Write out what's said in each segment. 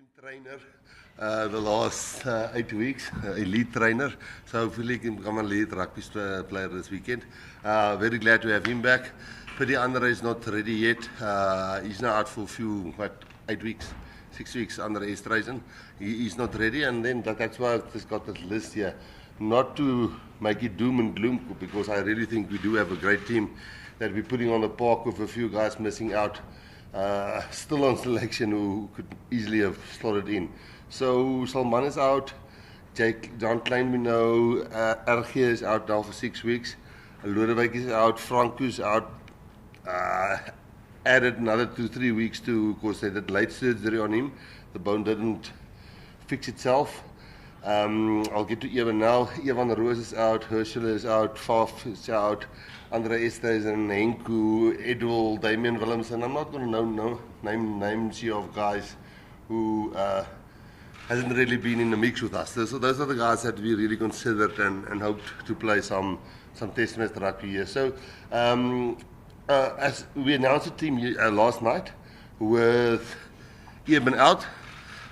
been trainer the last 8 weeks, elite trainer. So hopefully he can become a lead rugby player this weekend. Very glad to have him back. Pity Andre is not ready yet. He's now out for a few, 8 weeks, 6 weeks under Estrasian. He's not ready, and then that's why I've just got this list here. Not to make it doom and gloom, because I really think we do have a great team that we're putting on the park with a few guys missing out. Still on selection who could easily have slotted in. So Salman is out, John Klein we know, RG is out now for 6 weeks, Lodewijk is out, Franco is out, added another 2-3 weeks to, because they did late surgery on him, the bone didn't fix itself. I'll get to Evan now. Evan Roos is out, Herschel is out, Faf is out, Andre Estrasian, Henku, Edwell, Damian Willemsen. I'm not going to name names here of guys who hasn't really been in the mix with us. So those are the guys that we really considered and hoped to play some test match rugby here. So as we announced the team last night with Eben out.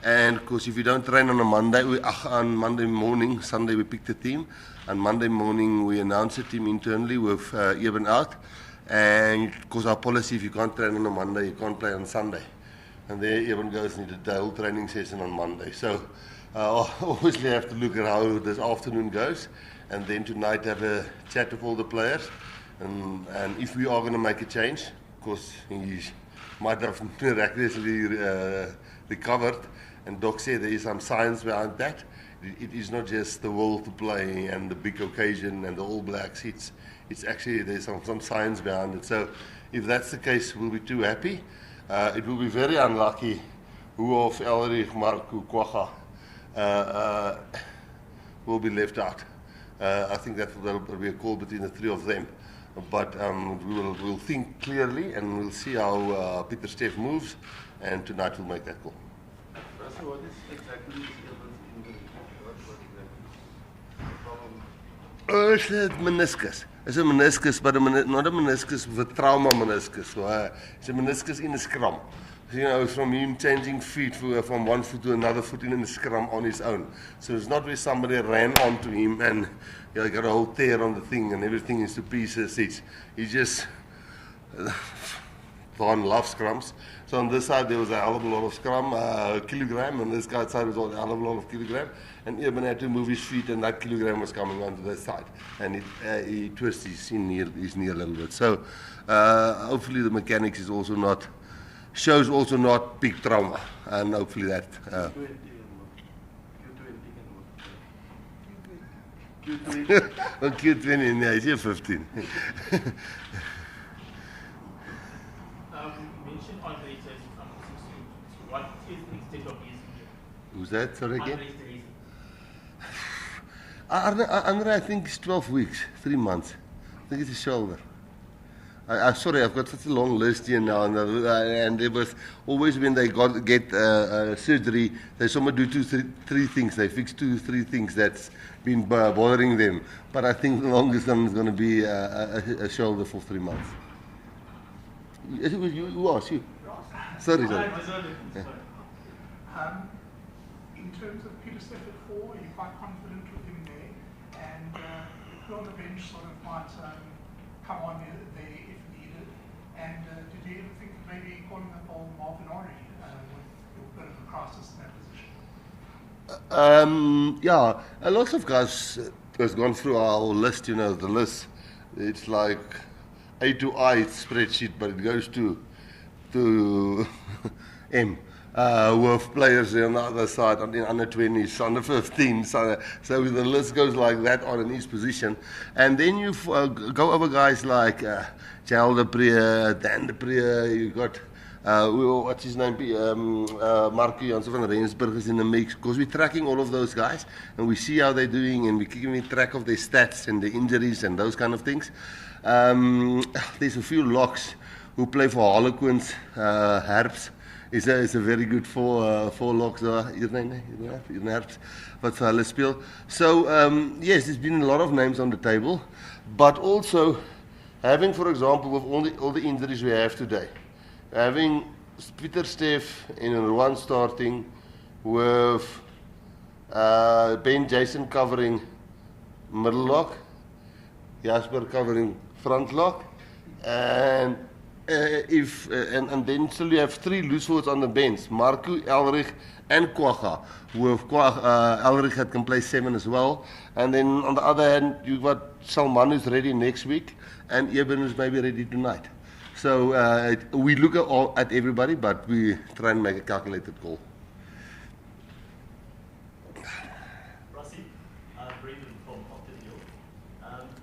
And of course, if you don't train on a Monday, on Monday morning, Sunday we pick the team. On Monday morning, we announce the team internally with Eben out. And of course, our policy, if you can't train on a Monday, you can't play on Sunday. And there Eben goes into the whole training session on Monday. So obviously, I have to look at how this afternoon goes. And then tonight have a chat with all the players. And if we are going to make a change, of course, he might have miraculously recovered. And Doc said there is some science behind that. It is not just the will to play and the big occasion and the All Blacks. It's actually, there's some science behind it. So if that's the case, we'll be too happy. It will be very unlucky who of Elrich, Marco, Kwacha will be left out. I think that will be a call between the three of them. But we'll think clearly and we'll see how Peter Steff moves. And tonight we'll make that call. Rassie, what is exactly Evan's injury? What is the problem? It's a meniscus. It's a meniscus, but not a meniscus with a trauma meniscus. So, it's a meniscus in a scrum. You know, from him changing feet from one foot to another foot in a scrum on his own. So it's not where somebody ran onto him and got a whole tear on the thing and everything is to pieces. He just Don loves scrums. So on this side there was a hell of a lot of scrum, kilogram, and this guy's side was a hell of a lot of kilogram. And Eben had to move his feet, and that kilogram was coming onto that side, and he twisted his knee a little bit. So hopefully the mechanics is also not big trauma, and hopefully that. Q20, yeah, he's here 15. Mentioned Andre Estrasian from 16. So what is the extent of his injury? Who's that? Sorry again? Andre Estrasian. Andre, I think it's 12 weeks, 3 months. I think it's his shoulder. Sorry, I've got such a long list here now, and it was always when they get surgery, they somebody do 2-3 things. They fix 2-3 things that's been bothering them. But I think the longest one is going to be a shoulder for 3 months. It was you. Who asked you? Sorry. In terms of Peter Steff at 4, are you quite confident with him there? And who on the bench sort of might come on there if needed? And did you ever think of maybe calling up old Marvin Ori with your bit of a crisis in that position? Yeah, a lot of guys has gone through our list. You know, the list. It's like A to I spreadsheet, but it goes to M. With players on the other side, on the under 20s, under 15s. So the list goes like that on in each position. And then you go over guys like Charles de Pre, Dan de Pre, you got, what's his name, Marco Jansen van Rensburg is in the mix. Because we're tracking all of those guys, and we see how they're doing, and we're keeping track of their stats and the injuries and those kind of things. There's a few locks who play for Harlequins, Herbs. Is a very good four locks daar. Hier Herbs wat vir hulle speel. So yes, there's been a lot of names on the table, but also having, for example, with all the injuries we have today, having Peter Steff and Rowan starting, with Ben Jason covering middle lock, Jasper covering front lock, and and then still you have 3 loose forwards on the bench: Marco, Elrich, and Quagga. With Elrich that can play 7 as well. And then on the other hand, you've got Salman who's ready next week, and Eben who's maybe ready tonight. So we look at everybody, but we try and make a calculated call. Rassie, Brendan from Upton Hill.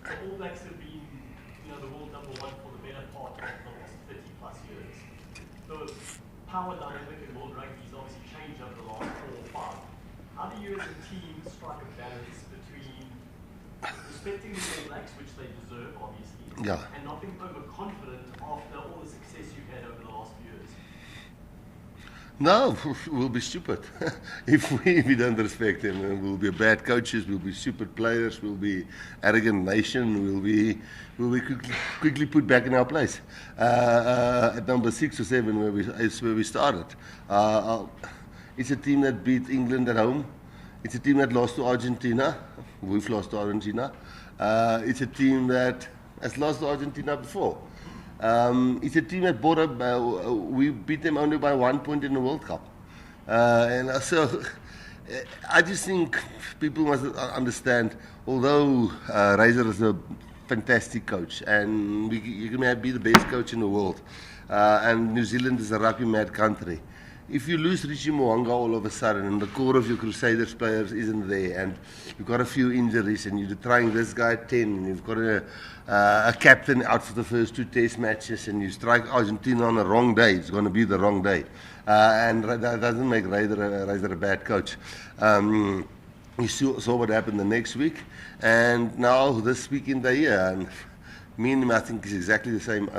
The All Blacks have been, the world number 1 for the better part of the last 30 plus years. The power dynamic in world rugby has obviously changed over the last 4 or 5. How do you as a team strike a balance between respecting the All Blacks, which they deserve, obviously, and not being overconfident after all the success you've had over the last few years? No, we'll be stupid if we don't respect them. We'll be bad coaches. We'll be stupid players. We'll be arrogant nation. We'll be quickly put back in our place at number 6 or 7, where we started. It's a team that beat England at home. It's a team that lost to Argentina. We've lost to Argentina. It's a team that has lost to Argentina before. It's a team that brought up, we beat them only by 1 point in the World Cup. And so I just think people must understand, although Razor is a fantastic coach, and you may be the best coach in the world, and New Zealand is a rugby mad country. If you lose Richie Mo'unga all of a sudden, and the core of your Crusaders players isn't there, and you've got a few injuries, and you're trying this guy at 10, and you've got a captain out for the first 2 test matches, and you strike Argentina on the wrong day, it's going to be the wrong day. And that doesn't make Razor a bad coach. You saw what happened the next week, and now this week in the year, and me and him, I think, is exactly the same.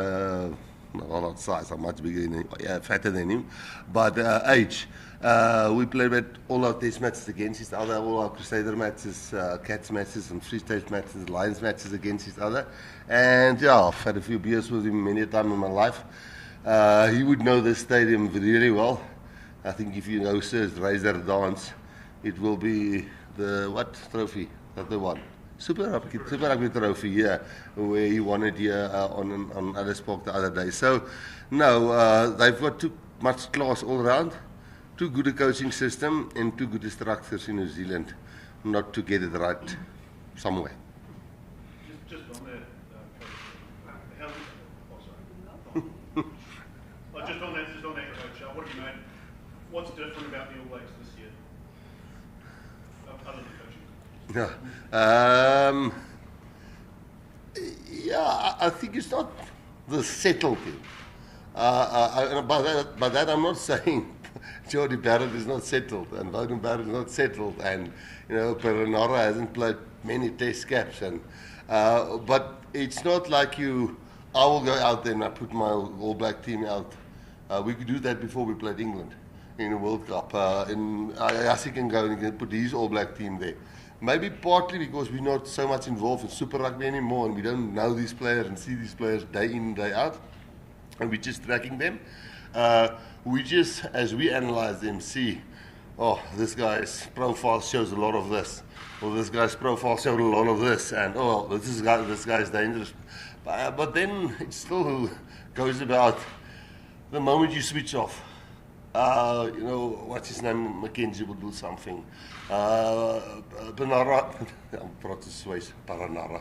Not size, I'm much bigger than him, fatter than him, but age. We played all our test matches against each other, all our Crusader matches, Cats matches, and Free State matches, Lions matches against each other. And I've had a few beers with him many a time in my life. He would know this stadium really well. I think if you know Sir's Razor dance, it will be the what trophy? That the one? Super Rugby trophy, yeah, where he won it here on Alice Park the other day. So, no, they've got too much class all around, too good a coaching system, and too good a structures in New Zealand not to get it right somewhere. Just on that, just on that, coach. What have you made? What's different about the All Blacks this year, other than coaching? I think it's not the settled thing. By that I'm not saying Jody Barrett is not settled and Bowden Barrett is not settled, and Perenara hasn't played many test caps, and but it's not like I will go out there and I put my All Black team out. We could do that before we played England in the World Cup. And Rassie can go and he can put his All Black team there. Maybe partly because we're not so much involved in Super Rugby anymore, and we don't know these players and see these players day in, day out, and we're just tracking them. We just, as we analyze them, see, this guy's profile shows a lot of this, or this guy's profile showed a lot of this, and this guy's dangerous. But then it still goes about the moment you switch off. What's his name? Mackenzie will do something. Panara, I'm proud to say Paranara.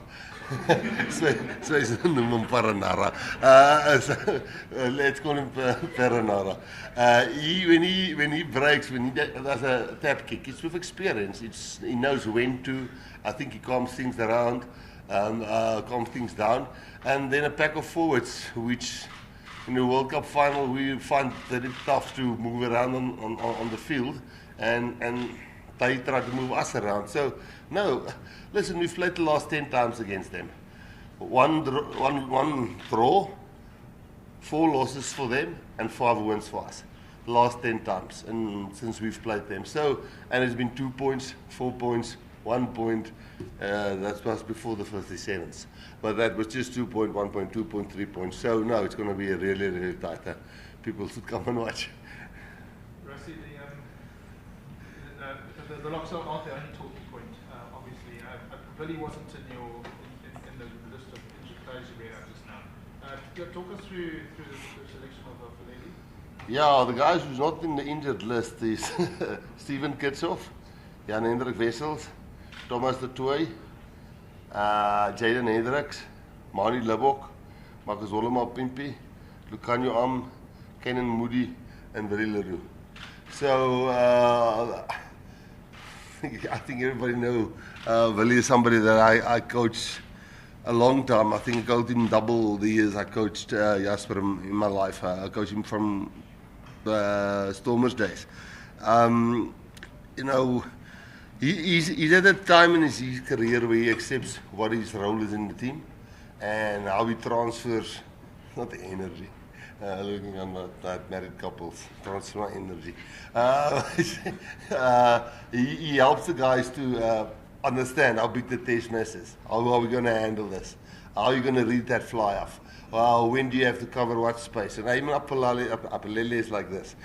Let's call him Paranara. When he breaks, when he does a tap kick, it's with experience. He knows when to. I think he calms things around, calms things down, and then a pack of forwards, which in the World Cup final we find that it's tough to move around on the field, and they try to move us around. So, no, listen, we've played the last 10 times against them. One draw, 4 losses for them, and 5 wins for us. The last 10 times, and since we've played them. So, and it's been 2 points, 4 points, 1 point. That was before the 57s. But that was just 2 point, 1 point, 2 point, 3 points. So, no, it's going to be a really, really tight. People should come and watch. Rassie, the locks aren't the only talking point, obviously. Billy wasn't in the list of injured players you read out just now. Talk us through the selection of Billy. Yeah, the guys who's not in the injured list is Steven Kitsoff, Jan Hendrik Wessels, Thomas de Tooy, Jaden Hendricks, Mani Libbok, Marcus Hollema Pimpie, Lucanio Am, Kenan Moody, and Willie Leroux. So I think everybody knows Willie is somebody that I coached a long time. I think I coached him double the years I coached Jasper in my life. I coached him from Stormers days. You know, he's at a time in his career where he accepts what his role is in the team and how he transfers, not the energy. Looking on that married couples, transfer my energy. He helps the guys to understand how big the test match is. How are we going to handle this? How are you going to read that fly off? When do you have to cover what space? And even Apalele is like this.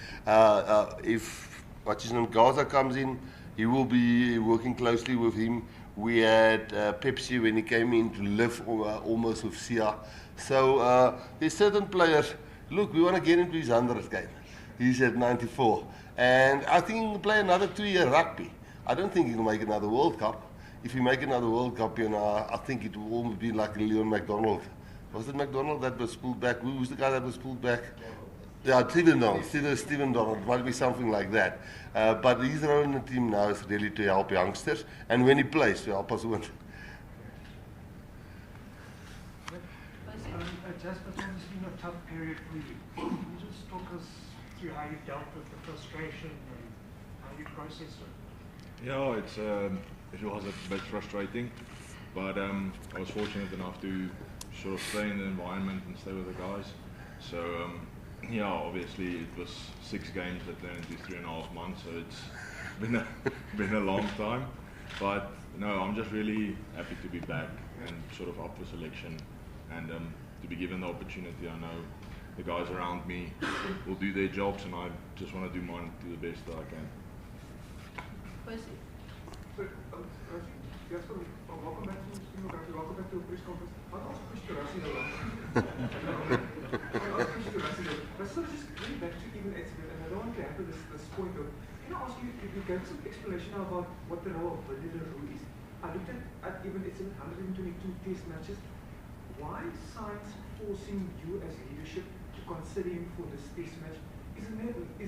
If Gaza comes in, he will be working closely with him. We had Pepsi when he came in to live almost with Sia. So there's certain players. Look, we want to get into his 100th game. He's at 94. And I think he can play another 2-year rugby. I don't think he'll make another World Cup. If he make another World Cup, you know, I think it will almost be like Leon McDonald. Was it McDonald that was pulled back? Who was the guy that was pulled back? Yeah, Stephen Donald. It might be something like that. But his role in the team now is really to help youngsters. And when he plays, to help us win. Jasper, it's obviously been a tough period for you. Can you just talk us through how you dealt with the frustration and how you processed it? Yeah, it was a bit frustrating, but I was fortunate enough to sort of stay in the environment and stay with the guys. So yeah, obviously it was 6 games that turned into 3.5 months, so it's been a long time. But no, I'm just really happy to be back and sort of up for selection and to be given the opportunity. I know the guys around me will do their jobs, and I just want to do mine to the best that I can. Percy. Jasper, welcome back to Springbok. Welcome back to the press conference. I'll ask a question to Rassie Erasmus. But sort of just going back to even Edson, and I don't want to hamper this point of, can I ask you if you gave some explanation about what the role of Willie Leroux is? I looked at even Edson 122 test matches. Why science forcing you as leadership to consider him for this test match? Is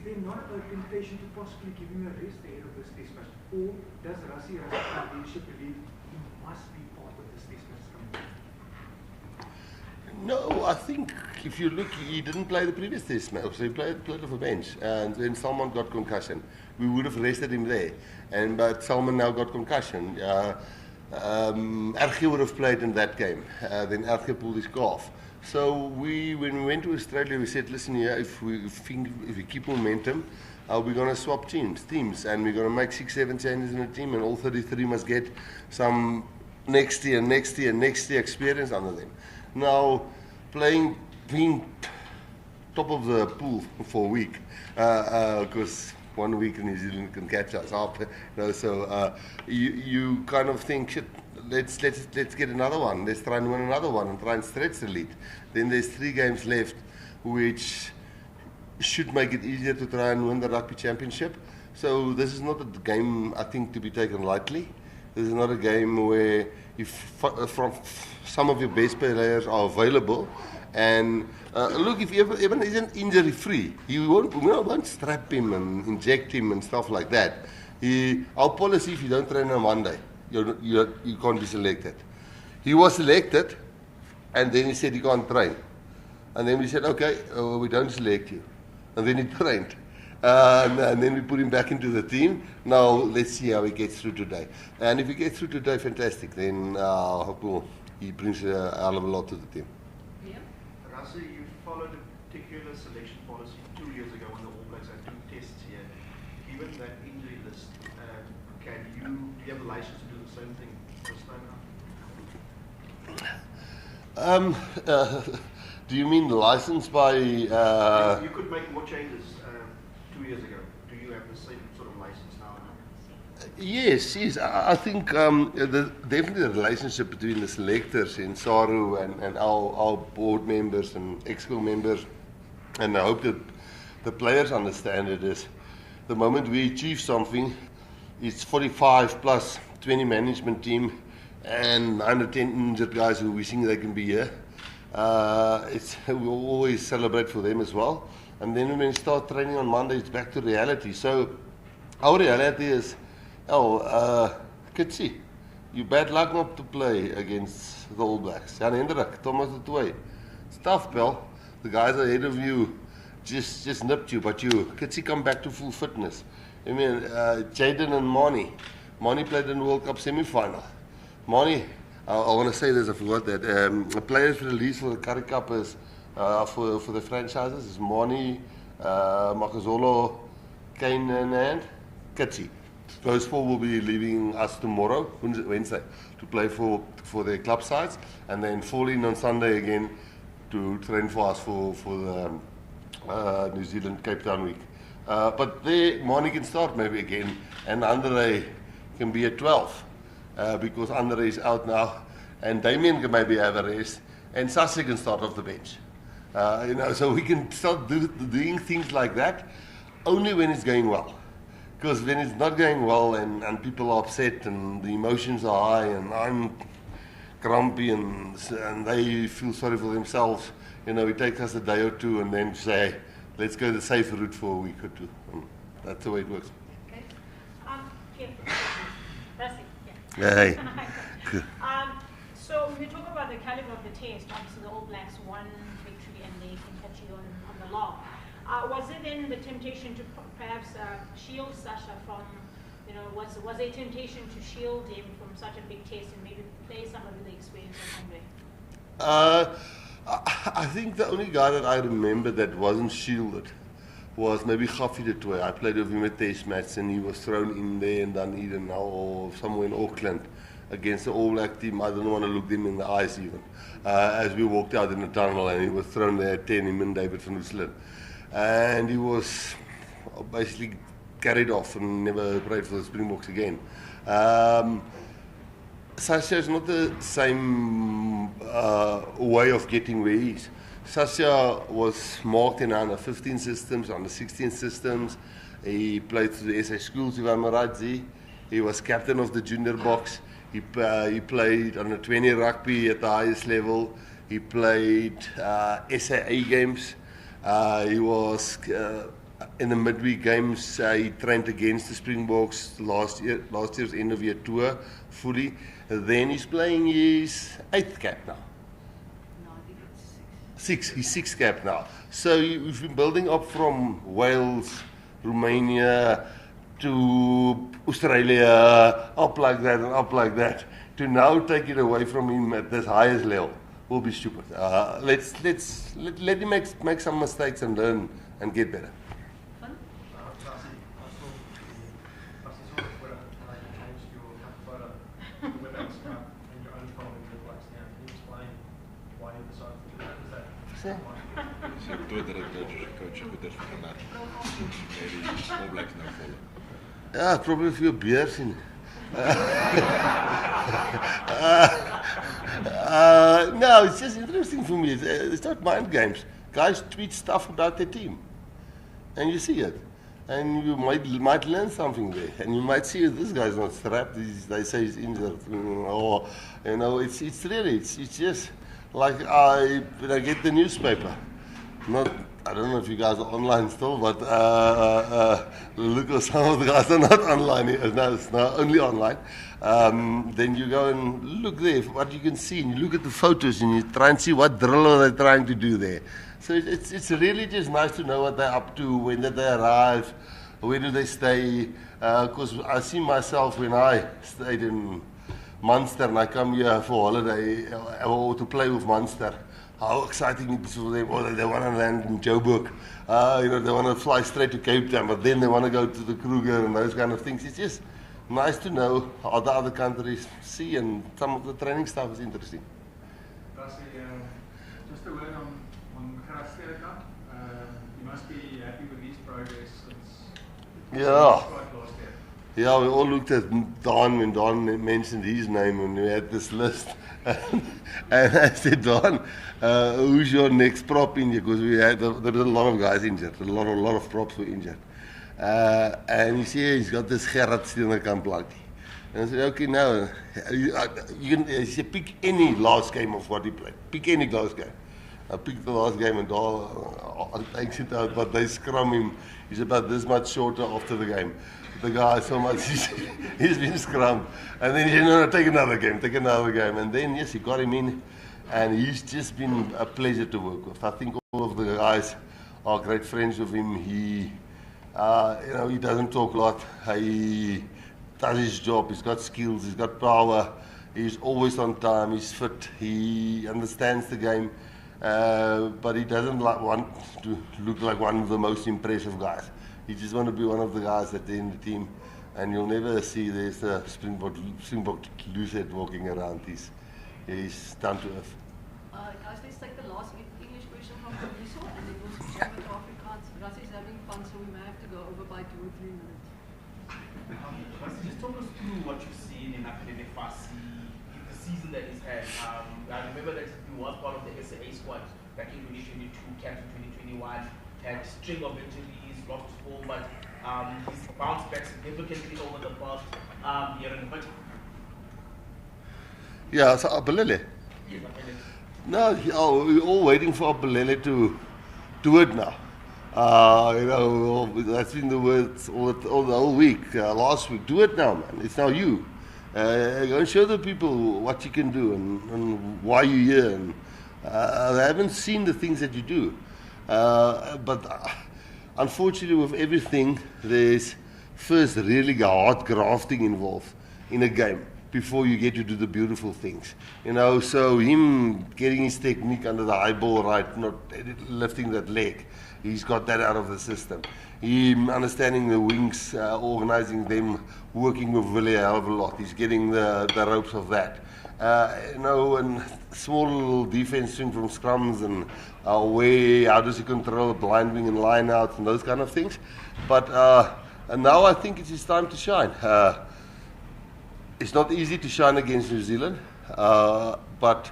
there not a temptation to possibly give him a rest ahead of this test match? Or does Rassie Erasmus leadership believe he must be part of this test match coming? No, I think if you look, he didn't play the previous test match, so he played off a bench. And when Salman got concussion, we would have rested him there. But Salman now got concussion. Ergie would have played in that game. Then Ergie pulled his calf. So when we went to Australia, we said, listen here, if we keep momentum, we're going to swap teams, and we're going to make 6-7 changes in the team, and all 33 must get some next year experience under them. Now, being top of the pool for a week, because 1 week in New Zealand can catch us up, you know, so you kind of think, shit, let's get another one. Let's try and win another one and try and stretch the lead. Then there's 3 games left, which should make it easier to try and win the rugby championship. So this is not a game, I think, to be taken lightly. This is not a game where if some of your best players are available, and look, if Evan isn't injury free, we won't strap him and inject him and stuff like that. Our policy, if you don't train on Monday, you can't be selected. He was selected, and then he said he can't train. And then we said, okay, we don't select you. And then he trained. And then we put him back into the team. Now, let's see how he gets through today. And if he gets through today, fantastic. Then he brings a hell of a lot to the team. Yeah. Rassie, you followed a particular selection policy 2 years ago when the All Blacks had 2 tests here. Given that injury list, do you have the license to do the same thing this time around? Do you mean the license by... You could make more changes 2 years ago. Do you have the same sort of license now? Yes, yes. I think definitely the relationship between the selectors in SARU and our board members and EXCO members, and I hope that the players understand it, is the moment we achieve something, it's 45 plus 20 management team and 110 injured guys who wishing they can be here. We always celebrate for them as well. And then when we start training on Monday, it's back to reality. So our reality is, Kitsi, you bad luck not to play against the All Blacks. Jan Hendrik, Thomas de Toey. It's tough, pal. The guys ahead of you just nipped you, but Kitsi come back to full fitness. I mean, Jaden and Mani. Mani played in the World Cup semi-final. Mani, I want to say this, I forgot that. The players released for the Currie Cup is, for the franchises is Mani, Makazolo, Kane and Kitsi. Those four will be leaving us tomorrow, Wednesday, to play for their club sides, and then fall in on Sunday again to train for us for the New Zealand Cape Town week. But there, Mani can start maybe again, and Andre can be at 12 because Andre is out now, and Damien can maybe have a rest, and Sasha can start off the bench. So we can start doing things like that only when it's going well. Because when it's not going well and people are upset and the emotions are high and I'm grumpy and they feel sorry for themselves, it takes us a day or two and then say, let's go the safer route for a week or two. That's the way it works. Okay. Kim. Rassie, yeah. Hey. So when we talk about the caliber of the test, obviously the All Blacks won victory and they can catch you on the log. Was it then the temptation to perhaps shield Sasha from, was there a temptation to shield him from such a big test and maybe play some of the experience on Sunday? I think the only guy that I remember that wasn't shielded was maybe Rassie de Toey. I played with him a test match and he was thrown in there in Dunedin or somewhere in Auckland against the All Black team. I didn't want to look them in the eyes even. As we walked out in the tunnel and he was thrown there at 10, him and David van Ooselen. And he was basically carried off and never played for the Springboks again. Sasha is not the same way of getting where he is. Sasha was marked in under 15 systems, under 16 systems. He played through the SA schools, if I'm right. He was captain of the junior box. He played under 20 rugby at the highest level. He played SAA games. He was in the midweek games. He trained against the Springboks last year's end of year tour fully. Then he's playing his 8th cap now. No, I think it's 6. He's 6th cap now. So we've been building up from Wales, Romania to Australia, up like that and up like that. To now take it away from him at this highest level will be stupid. Let him make some mistakes and learn and get better. Yeah, probably a few beers in. No, it's just interesting for me. It's not mind games. Guys tweet stuff about their team, and you see it, and you might learn something there, and you might see this guy's not strapped. They say he's injured, or it's just like when I get the newspaper. I don't know if you guys are online still, but look, some of the guys are not online. It's now only online. Then you go and look there, what you can see, and you look at the photos, and you try and see what drill are they trying to do there. So it's really just nice to know what they're up to, when did they arrive, where do they stay. Because I see myself when I stayed in Munster and I come here for holiday or to play with Munster. How exciting it is for them. Or they want to land in Joburg. They want to fly straight to Cape Town, but then they want to go to the Kruger and those kind of things. It's just nice to know how the other countries see, and some of the training stuff is interesting. Rassie, just a word on Karasterica. You must be happy with his progress since yeah. last year. Yeah, we all looked at Don when Don mentioned his name and we had this list. And I said, Don, who's your next prop injured? Because there were a lot of guys injured. A lot of props were injured. And he said, he's got this Gerard Steenkamp laddie. And I said, okay, now, he said, pick any last game of what he played. Pick any last game. I picked the last game and I said out, but they scrum him. He's about this much shorter after the game. The guy so much, he's been scrummed. And then he said, no, take another game. And then, yes, he got him in. And he's just been a pleasure to work with. I think all of the guys are great friends with him. He, he doesn't talk a lot. He does his job. He's got skills. He's got power. He's always on time. He's fit. He understands the game. But he doesn't want to look like one of the most impressive guys. He just want to be one of the guys that's in the team. And you'll never see there's a Springbok loosehead walking around. He's down to earth. Guys, let's take the last English question from Lisa, and it was German to Afrikaans. Rassie's having fun, so we may have to go over by 2 or 3 minutes. Just talk us through what you've seen in Academic Rassie, the season that he's had. I remember that he was part of the SAA squad back in 2022, captain 2021, had a string of injuries, lost form, but he's bounced back significantly over the past year and a bit. Yeah, so Abelele. Yes, Abelele. No, we're all waiting for Abelele to do it now. That's been the words all the whole week, last week. Do it now, man. It's now you. Go and show the people what you can do and why you're here. And, they haven't seen the things that you do. But unfortunately, with everything, there's first really hard grafting involved in a game before you get to do the beautiful things. So him getting his technique under the high ball right, not lifting that leg, he's got that out of the system. Him understanding the wings, organizing them, working with Willie a hell of a lot. He's getting the ropes of that. And small little defense swing from scrums and how does he control the blind wing and line out and those kind of things. But and now I think it's his time to shine. It's not easy to shine against New Zealand, but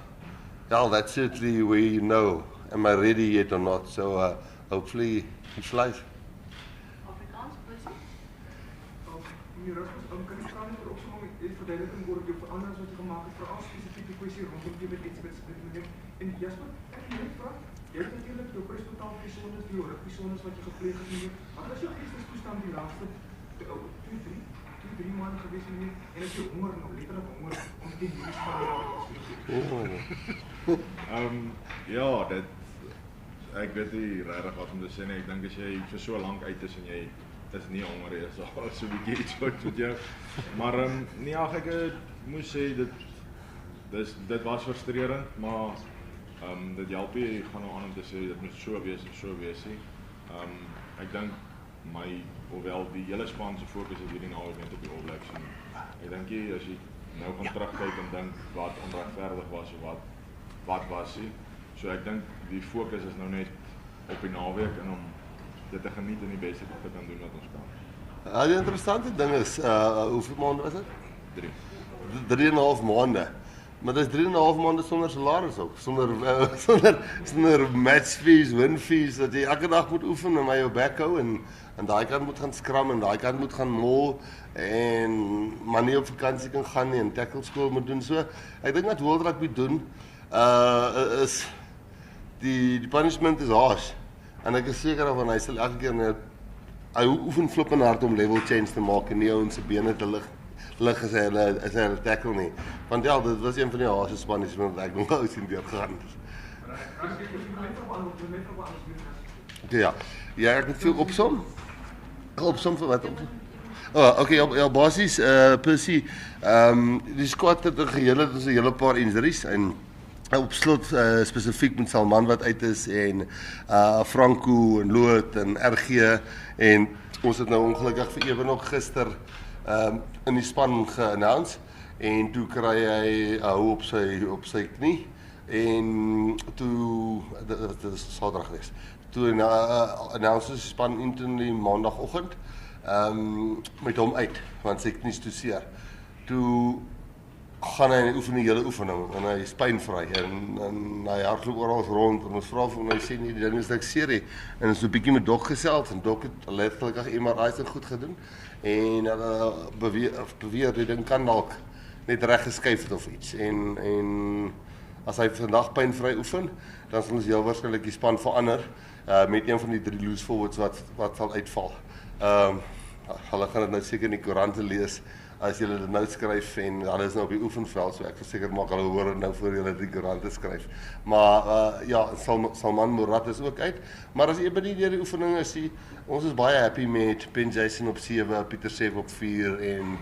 that's certainly where you know, am I ready yet or not? So hopefully he flies. Afrikaans, please. Meneer Erasmus, kan u vra net vir opsomming verduideliking oor die veranderings wat u gemaak het, veral spesifiek die kwessie rondom die met iets en Jasper, ek wil net vra, jy het natuurlik jou presentaal persones, die rugbysones wat jy gepleeg het, meneer, wat was jou geestestoestand die laatste 2-3 maanden geweest, meneer, en is jou honger nog letterlik honger om die nuus Ja, ek weet nie regtig wat om te sê nie. Ek dink as jy vir so lank uit is en jy is nie honger is, so 'n bietjie iets fout met jou. Maar nee, ek moet sê dit was frustrerend, maar dit help jy gaan nou aan om te sê dit moet so wees en so wees nie. Ek dink hoewel die hele span se fokus is hierdie naweek net op die All Blacks en ek dink jy as jy nou gaan terugkyk en dink wat onregverdig was of wat was nie. So ek dink die fokus is nou net op die naweek en om dit te geniet en die beste te kan doen wat ons kan. Die interessante ding is, hoeveel maande was dit? 3. 3,5 maande. Maar dat is 3,5 maande sonder salaris ook. Sonder match fees, win fees, dat jy elke dag moet oefen en my jou back hou en daai kant moet gaan skram en daai kant moet gaan mol en maar nie op vakansie kan gaan nie en tackle skool moet doen. So, ek dink wat World Rugby doen, is die punishment is harsh. En ek is seker daarvan hy sal elke keer hy oefen flip en hard om level change te maak en nie ouens se bene te lig as hy tackle nie. Want ja, dit was een van die haarse punishment wat ek nog nou sien deurgaan. Ja, ek moet veel opsom. Opsom vir wat? Okay, basies Percy, die squad het 'n hele paar injuries en op slot spesifiek met Salman wat uit is en Franco en Loot en RG en ons het nou ongelukkig vir ewe nog gister in die span ge-announce en toe kry hy hou op sy knie en toe dit is Saterdag gewees. toe announce die span in die maandagoggend met hom uit, want sy knie is toe seer. Toe gaan hy oefen die hele oefening en hy is pynvry en hy hardloop oral rond en ons vra vir hom, hy sê nie, die ding is niks seer nie. En ons het 'n bietjie met Dok gesels en Dok het letterlik MRI's en goed gedoen en beweer die ding kan dalk net reg geskuif het of iets en as hy vandag pynvry oefen, dan sal ons heel waarskynlik die span verander met een van die 3 loose forwards wat sal uitval. Hulle gaan dit nou seker in die koerante lees as julle dit nou skryf en hulle is nou op die oefenveld, so ek verseker maak hulle hoor dit nou voor julle die koerante skryf. Maar ja, Salman Morat is ook uit, maar as jy by die oefening is, ons is baie happy met Ben Jason op 7, Pieter Sev op 4 en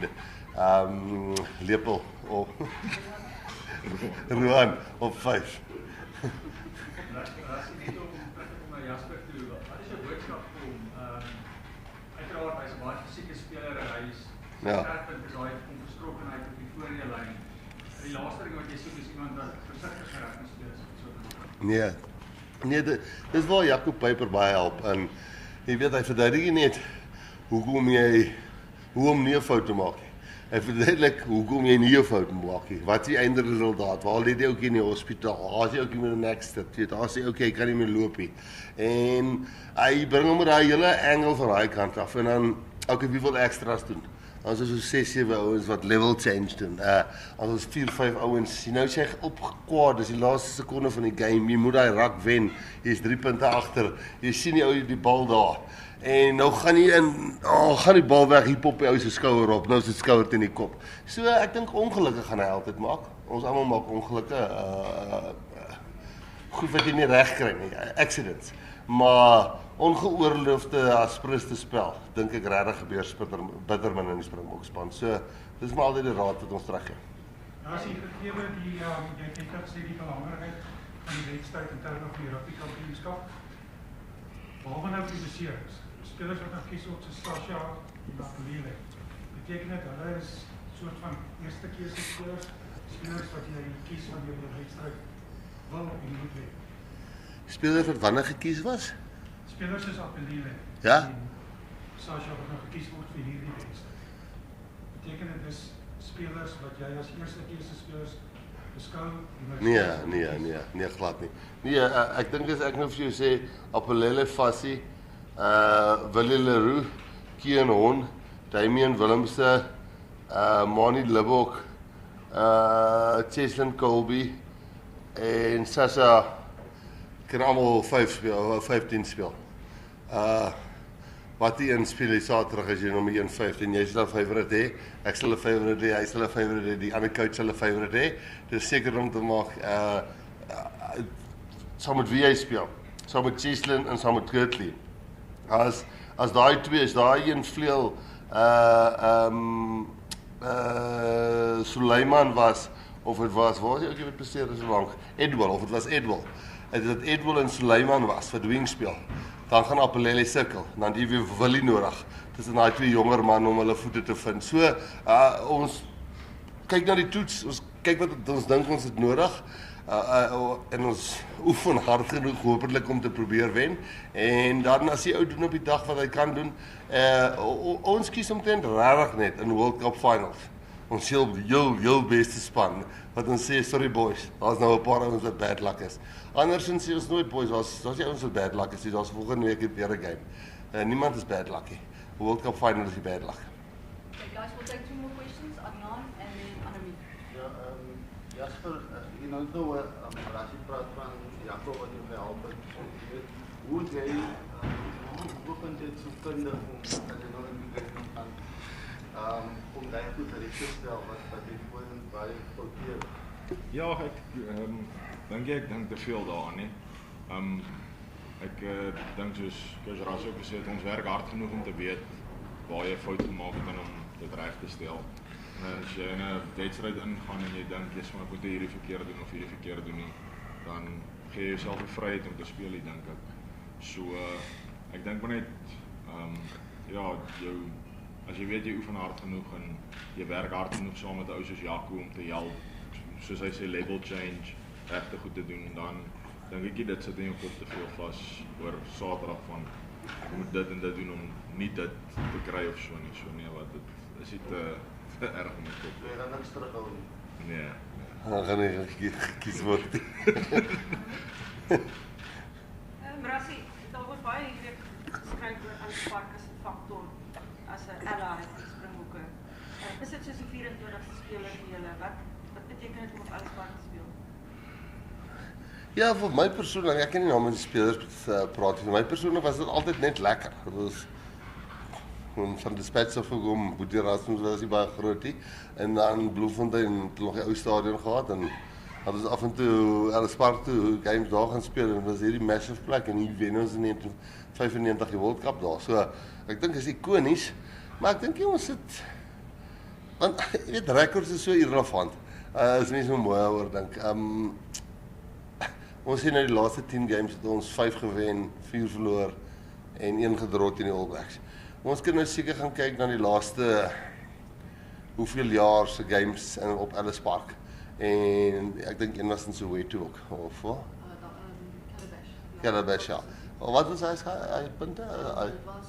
Lepel op Roan op 5. Rassie, net om terug te kom na Jasper toe, wat is jou boodskap vir hom? Uiteraard, hy is 'n baie fisieke speler en hy is sterkpunt is daai onverstrokkenheid op die voordeellyn. Die laaste ding wat jy soek is iemand wat versigtig gereg moet speel. Nee, dis waar Jacob Pijper baie help en jy weet hy verduidelik net hoe om nie 'n fout te maak nie. Hy verduidelik hoekom jy nie 'n fout maak nie. Wat is die eindresultaat? Waar lê jy ook in die hospitaal? Waar is jy ook met 'n next? Daar sê okay, hy kan nie meer loop nie. En hy bring hom met daai hele angle van daai kant af en dan okay, wie wil extras doen? Ons is so 6-7 ouens wat level change doen. Ons 4-5 ouens, nou sê hy opgekwaad, dis die laaste sekonde van die game, jy moet daai rak wen, jy is 3 punte agter, jy sien die ou die bal daar, en nou gaan hy gaan die bal weg, hier pop die ou se skouer op, nou is die skouer teen die kop. So ek dink ongelukke gaan hy altyd maak, ons almal maak ongelukke, goed wat jy nie reg kry nie, accidents, maar ongeoorloofde aspriste spel, dink ek regtig gebeur bitter min in die Springbok span. So, dis maar altyd die raad wat ons teruggee. Rassie, gegee die, jy het net gesê die belangrikheid van die wedstryd in terme van die rugby kampioenskap. Behalwe nou vir die beserings, spelers wat nou kies op so Sasha en Bakalele. Beteken dit hulle is soort van eerste keuse spelers wat jy kies wanneer jy 'n wedstryd wil en moet wen. Spelers wat wanneer gekies was? Spelers is Bakalele. Ja? Sasha wat nou gekies word vir hierdie wedstryd. Beteken dit is spelers wat jy as eerste keuse spelers beskou? Nee, glad nie. Nee, ek dink as ek nou vir jou sê, Apelele Fassie, Willie Leroux, Kian Hon, Damian Willemse, Mani Libbok, Cheslin Colby en Sasha kan allemaal 15 speel. Wat die inspeel is Saterdag as jy nommer 1-15, jy sal 'n favourite hê, ek sal 'n favourite hê, hy sal 'n favourite hê, die ander coach sal 'n favourite hê. Dis seker om te maak saam met wie hy speel, saam met Cheslin en saam met Kirtley. As daai twee, as daai een vleuel Suleiman was, of het was, waar is hy ook wat presteer so lank? Edwell, of het was Edwell. As dit Edwell en Suleiman was, wat wing speel, dan gaan Apelele sukkel, dan die weer Willie nodig, tussen daai twee jonger man om hulle voete te vind. So, ons kyk na die toets, ons kyk wat ons dink ons het nodig, en ons oefen hard genoeg hopelik om te probeer wen, en dan as die ou doen op die dag wat hy kan doen, ons kies omtrent regtig net in World Cup Finals, ons heel beste span, wat ons sê, sorry boys, daar is nou 'n paar ouens wat bad luck is. Andersins sê ons nooit boys, daar is die ouens wat bad luck is, daar is volgende week weer 'n game. Niemand is bad lucky. World Cup Final is die bad luck. Okay, guys, we'll take 2 more questions, Adnan and then Anami. Ja, Jasper, jy nou hoor, Rassie praat van Jacob wat jou gehelp het, hoe het jy, hoe kan dit so kundig om, as jy nou in die kring gaan, om die goed te stel wat jy voorheen baie fouteer? Ja, ek dink te veel daaraan nie. Ek dink soos Coach Rassie ook gesê het, ons werk hard genoeg om te weet waar jy fout gemaak het en om dit reg te stel. En as jy in 'n wedstryd ingaan en jy dink jy moet hierdie verkeerd doen of hierdie verkeerd doen nie, dan gee jy jouself die vryheid om te speel, dink ek. So ek dink maar net as jy weet jy oefen hard genoeg en jy werk hard genoeg saam met 'n ou soos Jaco om te help, soos hy sê level change, regte goed te doen, dan dink ek nie dit sit in jou kop te veel vas oor Saterdag van jy moet dit en dit doen om nie dit te kry of so nie. So nee, wat dit is nie te erg om my kop. Jy gaan niks terughou nie. Nee. Dan gaan ek gekies word. Rassie, het al oor baie hierdie week geskryf oor Ellis Park as 'n faktor, as 'n ally vir Springbokke. Is dit soos die 24ste speler vir julle? Wat beteken dit om op Ellis Park te speel? Ja, vir my persoonlik, ek kan nie namens die spelers praat nie. Vir my persoonlik was dit altyd net lekker. Dit was van die spits af gekom, Rassie Erasmus was nie baie groot nie. En dan Bloemfontein het nog die ou stadion gehad en hadden ons af en toe Ellis Park toe games daar gaan speel en dit was hierdie massive plek en hier wen ons in 1995 die World Cup daar. So ek dink is ikonies, maar ek dink jy ons sit want jy weet rekords is so irrelevant. As mens so mooi oor dink. Ons sien nou die laaste 10 games het ons 5 gewen, 4 verloor en 1 gedrot in die All Blacks. Ons kan nou seker gaan kyk na die laaste hoeveel jaar se games op Ellis Park. En ek dink een was in Soweto ook, of wat? Calabash, ja. Wat was hy punte? Dit was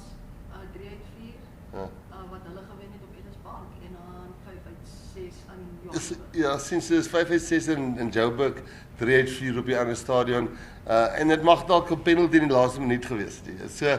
3 uit 4, wat hulle gewen het op Ellis Park, en dan 5 uit 6 aan Joburg. Ja, sinds is 5 uit 6 in Joburg, 3 uit 4 op die ander stadion. En dit mag dalk 'n penalty in die laaste minuut gewees het. So,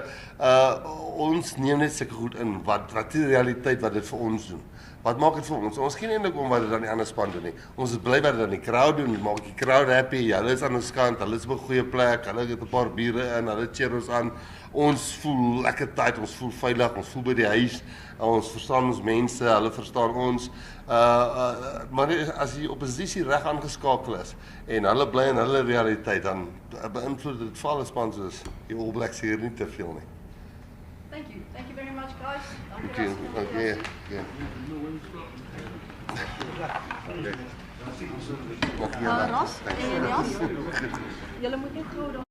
ons neem net seker goed in, wat die realiteit wat dit vir ons doen. Wat maak dit vir ons? Ons geen eintlik om wat dit aan die ander span doen nie. Ons is bly wat dit aan die crowd doen, maak die crowd happy, hulle is aan ons kant, hulle is op 'n goeie plek, hulle het 'n paar biere in, hulle cheer ons aan. Ons voel lekker tyd, ons voel veilig, ons voel by die huis, ons verstaan ons mense, hulle verstaan ons. Maar as die oppositie reg aangeskakel is en hulle bly in hulle realiteit, dan beïnvloed dit vir alle span soos die All Blacks hier nie te veel nie. Thank you very much guys. Thank you. Okay. Ras en Jas, julle moet net gou daar